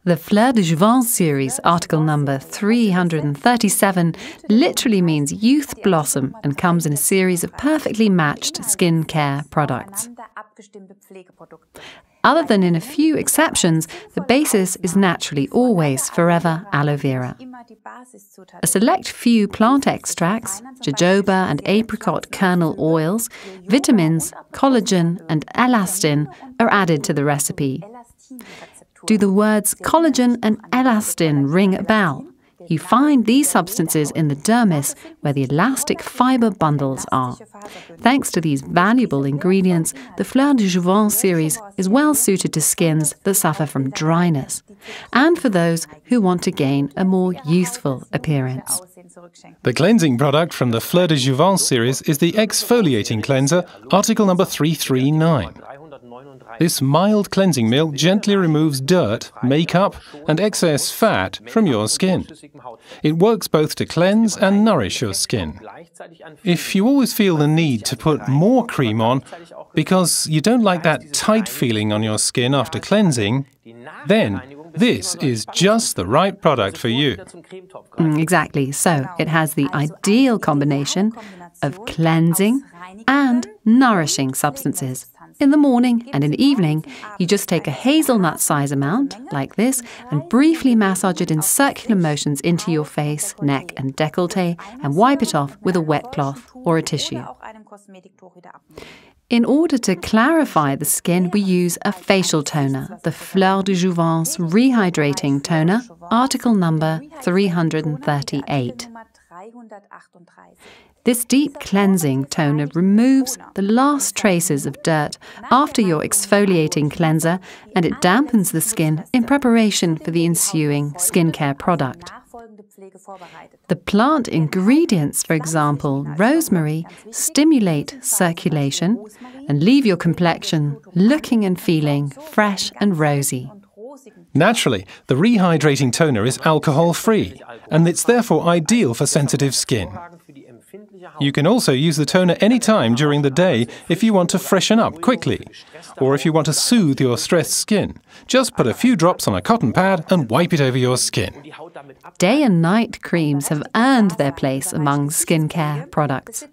The Fleur de Jouvence series, article number 337, literally means youth blossom and comes in a series of perfectly matched skin care products. Other than in a few exceptions, the basis is naturally always forever aloe vera. A select few plant extracts, jojoba and apricot kernel oils, vitamins, collagen and elastin are added to the recipe. Do the words collagen and elastin ring a bell? You find these substances in the dermis where the elastic fibre bundles are. Thanks to these valuable ingredients, the Fleur de Jouvence series is well suited to skins that suffer from dryness and for those who want to gain a more youthful appearance. The cleansing product from the Fleur de Jouvence series is the exfoliating cleanser, article number 339. This mild cleansing meal gently removes dirt, makeup and excess fat from your skin. It works both to cleanse and nourish your skin. If you always feel the need to put more cream on because you don't like that tight feeling on your skin after cleansing, then this is just the right product for you. Exactly. So it has the ideal combination of cleansing and nourishing substances. In the morning and in the evening, you just take a hazelnut size amount, like this, and briefly massage it in circular motions into your face, neck and décolleté, and wipe it off with a wet cloth or a tissue. In order to clarify the skin, we use a facial toner, the Fleur de Jouvence Rehydrating Toner, article number 338. This deep cleansing toner removes the last traces of dirt after your exfoliating cleanser, and it dampens the skin in preparation for the ensuing skincare product. The plant ingredients, for example, rosemary, stimulate circulation and leave your complexion looking and feeling fresh and rosy. Naturally, the rehydrating toner is alcohol-free, and it's therefore ideal for sensitive skin. You can also use the toner any time during the day if you want to freshen up quickly, or if you want to soothe your stressed skin. Just put a few drops on a cotton pad and wipe it over your skin. Day and night creams have earned their place among skincare products.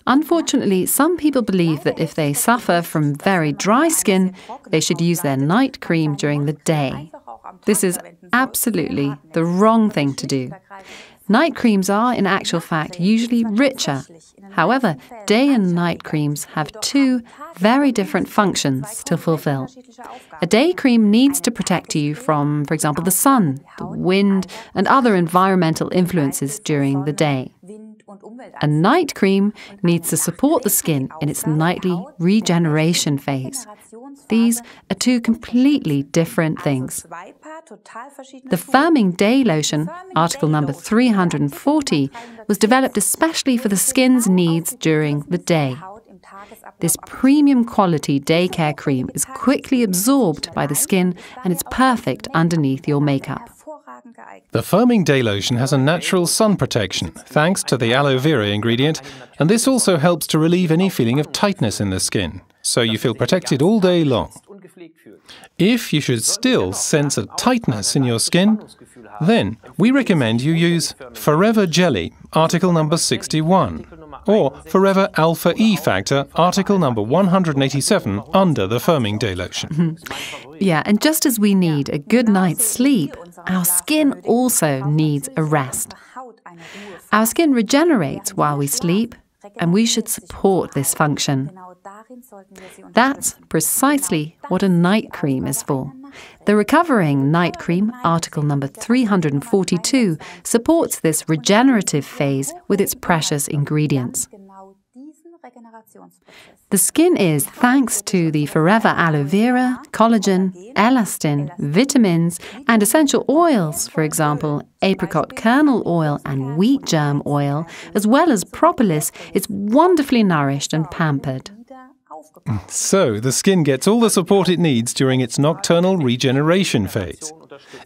Unfortunately, some people believe that if they suffer from very dry skin, they should use their night cream during the day. This is absolutely the wrong thing to do. Night creams are, in actual fact, usually richer. However, day and night creams have two very different functions to fulfill. A day cream needs to protect you from, for example, the sun, the wind, and other environmental influences during the day. A night cream needs to support the skin in its nightly regeneration phase. These are two completely different things. The firming day lotion, article number 340, was developed especially for the skin's needs during the day. This premium quality day care cream is quickly absorbed by the skin and it's perfect underneath your makeup. The firming day lotion has a natural sun protection, thanks to the aloe vera ingredient, and this also helps to relieve any feeling of tightness in the skin, so you feel protected all day long. If you should still sense a tightness in your skin, then we recommend you use Forever Jelly, article number 61, or Forever Alpha E Factor, article number 187, under the firming day lotion. Yeah, and just as we need a good night's sleep, our skin also needs a rest. Our skin regenerates while we sleep, and we should support this function. That's precisely what a night cream is for. The Recovering Night Cream, article number 342, supports this regenerative phase with its precious ingredients. The skin is, thanks to the forever aloe vera, collagen, elastin, vitamins, and essential oils, for example, apricot kernel oil and wheat germ oil, as well as propolis, it's wonderfully nourished and pampered. So, the skin gets all the support it needs during its nocturnal regeneration phase.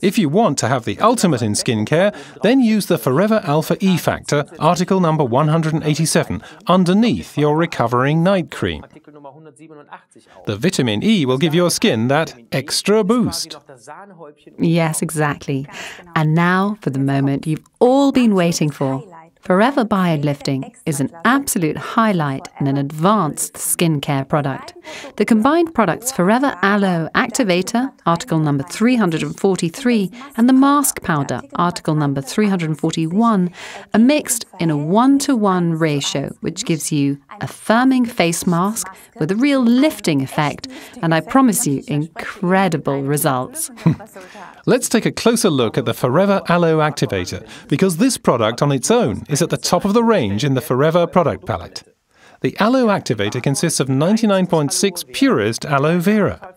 If you want to have the ultimate in skincare, then use the Forever Alpha E Factor, article number 187, underneath your recovering night cream. The vitamin E will give your skin that extra boost. Yes, exactly. And now for the moment you've all been waiting for. Forever Biolifting is an absolute highlight in an advanced skincare product. The combined products Forever Aloe Activator, article number 343, and the Mask Powder, article number 341, are mixed in a 1-to-1 ratio, which gives you a firming face mask with a real lifting effect, and I promise you incredible results. Let's take a closer look at the Forever Aloe Activator, because this product on its own is at the top of the range in the Forever product palette. The Aloe Activator consists of 99.6 purest aloe vera.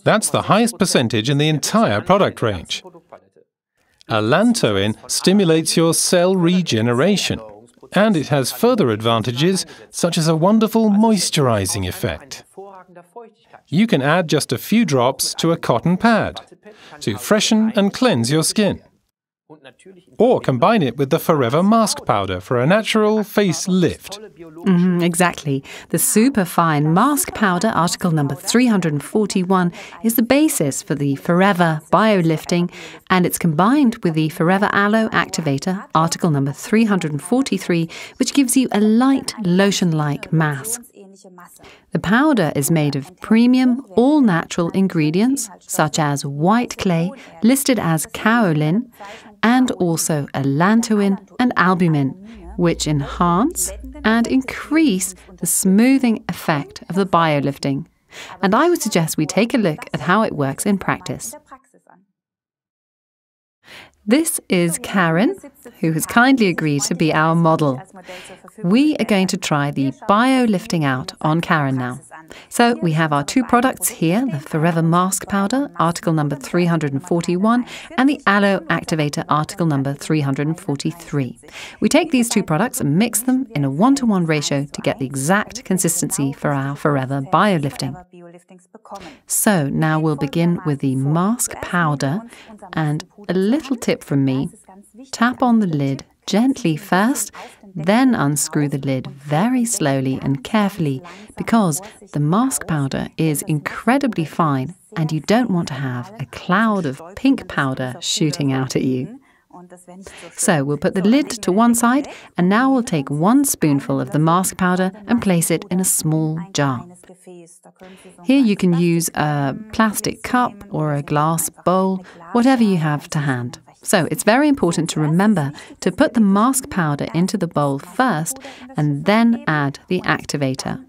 That's the highest percentage in the entire product range. Allantoin stimulates your cell regeneration, and it has further advantages such as a wonderful moisturizing effect. You can add just a few drops to a cotton pad to freshen and cleanse your skin. Or combine it with the Forever Mask Powder for a natural face lift. Exactly. The superfine mask powder, article number 341, is the basis for the Forever Biolifting, and it's combined with the Forever Aloe Activator, article number 343, which gives you a light lotion-like mass. The powder is made of premium, all-natural ingredients, such as white clay, listed as kaolin, and also allantoin and albumin, which enhance and increase the smoothing effect of the biolifting. And I would suggest we take a look at how it works in practice. This is Karen, who has kindly agreed to be our model. We are going to try the Biolifting Out on Karen now. So we have our two products here, the Forever Mask Powder, article number 341, and the Aloe Activator, article number 343. We take these two products and mix them in a 1-to-1 ratio to get the exact consistency for our Forever Biolifting. So now we'll begin with the mask powder, and a little tip from me: tap on the lid gently first, then unscrew the lid very slowly and carefully, because the mask powder is incredibly fine and you don't want to have a cloud of pink powder shooting out at you. So we'll put the lid to one side, and now we'll take 1 spoonful of the mask powder and place it in a small jar. Here you can use a plastic cup or a glass bowl, whatever you have to hand. So it's very important to remember to put the mask powder into the bowl first and then add the activator.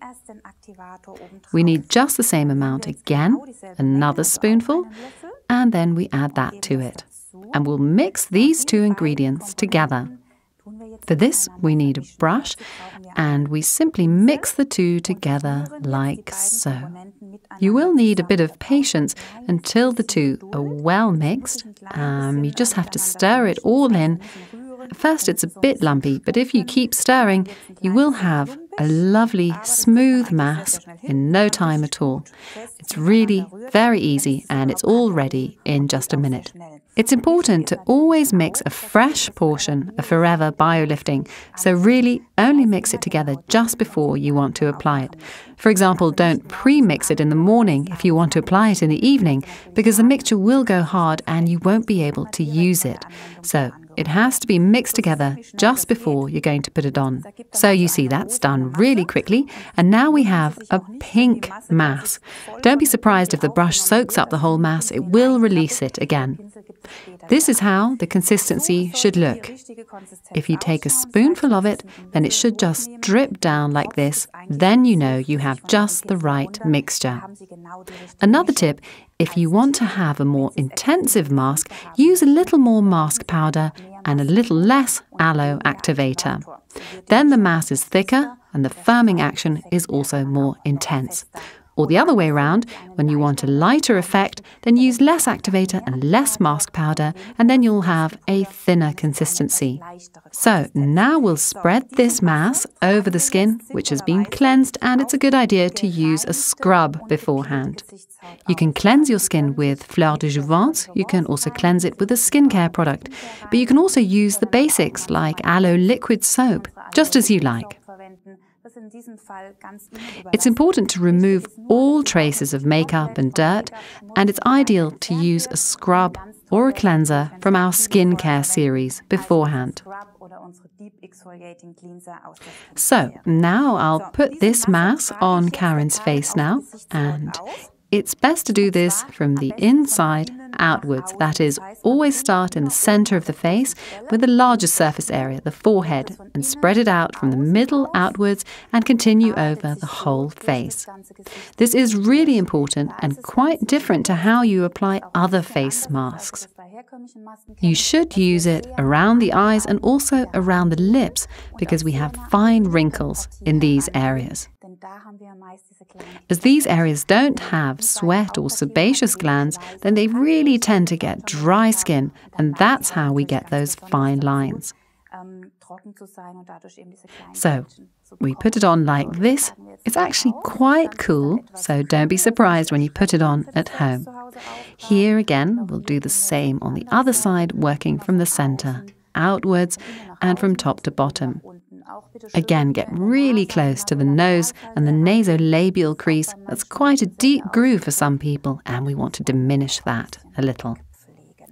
We need just the same amount again, another spoonful, and then we add that to it. And we'll mix these two ingredients together. For this, we need a brush, and we simply mix the two together like so. You will need a bit of patience until the two are well mixed. You just have to stir it all in. At first it's a bit lumpy, but if you keep stirring, you will have a lovely smooth mass in no time at all. It's really very easy, and it's all ready in just a minute. It's important to always mix a fresh portion of Forever Biolifting, so really only mix it together just before you want to apply it. For example, don't pre-mix it in the morning if you want to apply it in the evening, because the mixture will go hard and you won't be able to use it. So it has to be mixed together just before you're going to put it on. So you see, that's done really quickly, and now we have a pink mass. Don't be surprised if the brush soaks up the whole mass, it will release it again. This is how the consistency should look. If you take a spoonful of it, then it should just drip down like this. Then you know you have just the right mixture. Another tip: if you want to have a more intensive mask, use a little more mask powder and a little less aloe activator. Then the mass is thicker and the firming action is also more intense. Or the other way around, when you want a lighter effect, then use less activator and less mask powder, and then you'll have a thinner consistency. So now we'll spread this mass over the skin, which has been cleansed, and it's a good idea to use a scrub beforehand. You can cleanse your skin with Fleur de Jouvence, you can also cleanse it with a skincare product, but you can also use the basics like Aloe liquid soap, just as you like. It's important to remove all traces of makeup and dirt, and it's ideal to use a scrub or a cleanser from our skincare series beforehand. So now I'll put this mask on Karen's face now, and it's best to do this from the inside outwards. That is, always start in the center of the face with the largest surface area, the forehead, and spread it out from the middle outwards and continue over the whole face. This is really important and quite different to how you apply other face masks. You should use it around the eyes and also around the lips because we have fine wrinkles in these areas. As these areas don't have sweat or sebaceous glands, then they really tend to get dry skin, and that's how we get those fine lines. So we put it on like this. It's actually quite cool, so don't be surprised when you put it on at home. Here again, we'll do the same on the other side, working from the center outwards and from top to bottom. Again, get really close to the nose and the nasolabial crease. That's quite a deep groove for some people, and we want to diminish that a little.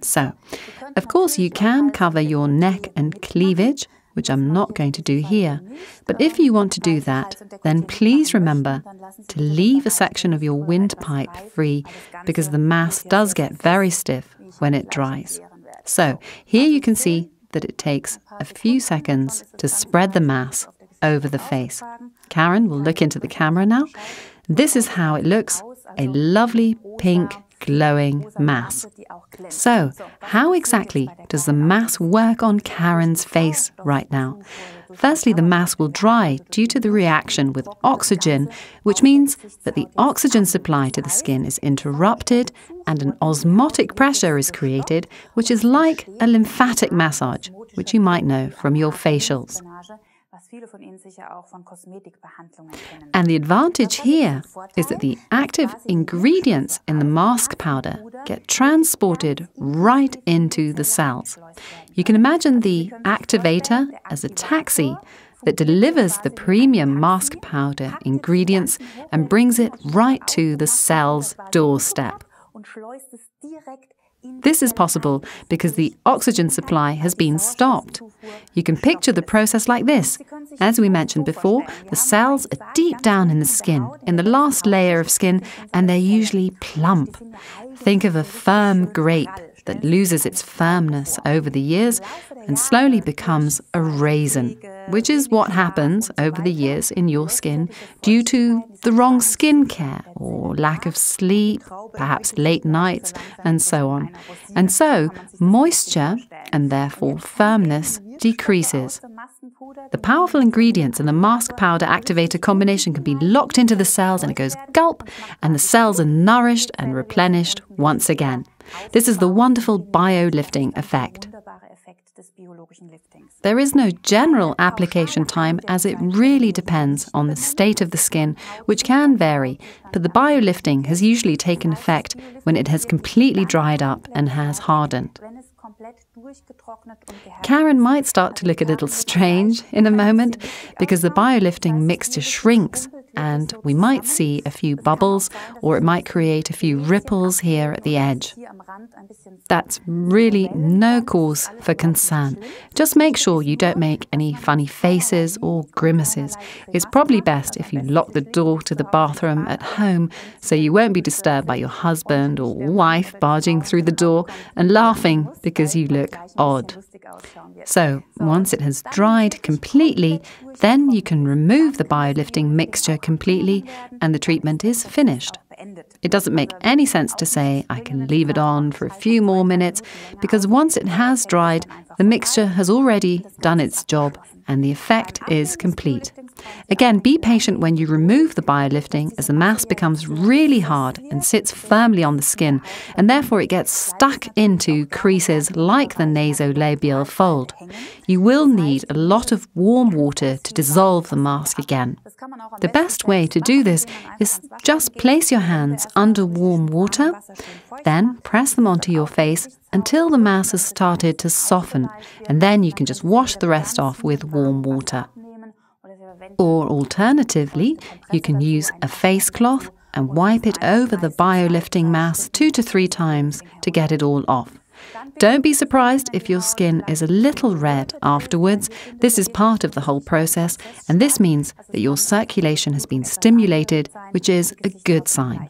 So, of course, you can cover your neck and cleavage, which I'm not going to do here. But if you want to do that, then please remember to leave a section of your windpipe free, because the mask does get very stiff when it dries. So, here you can see that it takes a few seconds to spread the mass over the face. Karen will look into the camera now. This is how it looks, a lovely pink glowing mass. So, how exactly does the mass work on Karen's face right now? Firstly, the mass will dry due to the reaction with oxygen, which means that the oxygen supply to the skin is interrupted and an osmotic pressure is created, which is like a lymphatic massage, which you might know from your facials. And the advantage here is that the active ingredients in the mask powder get transported right into the cells. You can imagine the activator as a taxi that delivers the premium mask powder ingredients and brings it right to the cell's doorstep. This is possible because the oxygen supply has been stopped. You can picture the process like this. As we mentioned before, the cells are deep down in the skin, in the last layer of skin, and they're usually plump. Think of a firm grape that loses its firmness over the years and slowly becomes a raisin, which is what happens over the years in your skin due to the wrong skincare or lack of sleep, perhaps late nights, and so on. And so, moisture, and therefore firmness, decreases. The powerful ingredients in the mask powder activator combination can be locked into the cells, and it goes gulp, and the cells are nourished and replenished once again. This is the wonderful bio-lifting effect. There is no general application time, as it really depends on the state of the skin, which can vary, but the bio-lifting has usually taken effect when it has completely dried up and has hardened. Karen might start to look a little strange in a moment because the bio-lifting mixture shrinks and we might see a few bubbles, or it might create a few ripples here at the edge. That's really no cause for concern. Just make sure you don't make any funny faces or grimaces. It's probably best if you lock the door to the bathroom at home so you won't be disturbed by your husband or wife barging through the door and laughing because you look odd. So, once it has dried completely, then you can remove the bio-lifting mixture completely and the treatment is finished. It doesn't make any sense to say, I can leave it on for a few more minutes, because once it has dried, the mixture has already done its job and the effect is complete. Again, be patient when you remove the biolifting, as the mask becomes really hard and sits firmly on the skin, and therefore it gets stuck into creases like the nasolabial fold. You will need a lot of warm water to dissolve the mask again. The best way to do this is just place your hands under warm water, then press them onto your face until the mask has started to soften, and then you can just wash the rest off with warm water. Or alternatively, you can use a face cloth and wipe it over the biolifting mask 2 to 3 times to get it all off. Don't be surprised if your skin is a little red afterwards. This is part of the whole process, and this means that your circulation has been stimulated, which is a good sign.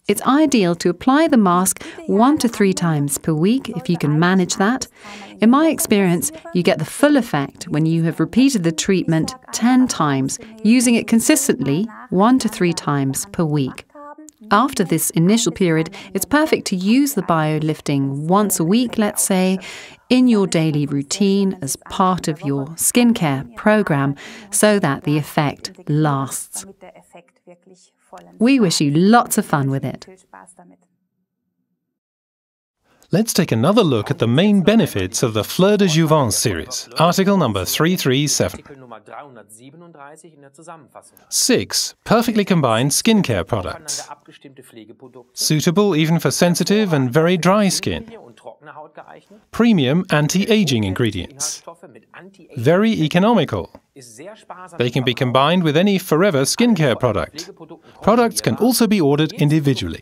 It's ideal to apply the mask 1 to 3 times per week if you can manage that. In my experience, you get the full effect when you have repeated the treatment 10 times, using it consistently 1 to 3 times per week. After this initial period, it's perfect to use the biolifting once a week, let's say, in your daily routine as part of your skincare program, so that the effect lasts. We wish you lots of fun with it. Let's take another look at the main benefits of the Fleur de Jouvence series, article number 337. 6 perfectly combined skincare products. Suitable even for sensitive and very dry skin. Premium anti-aging ingredients. Very economical. They can be combined with any Forever skincare product. Products can also be ordered individually.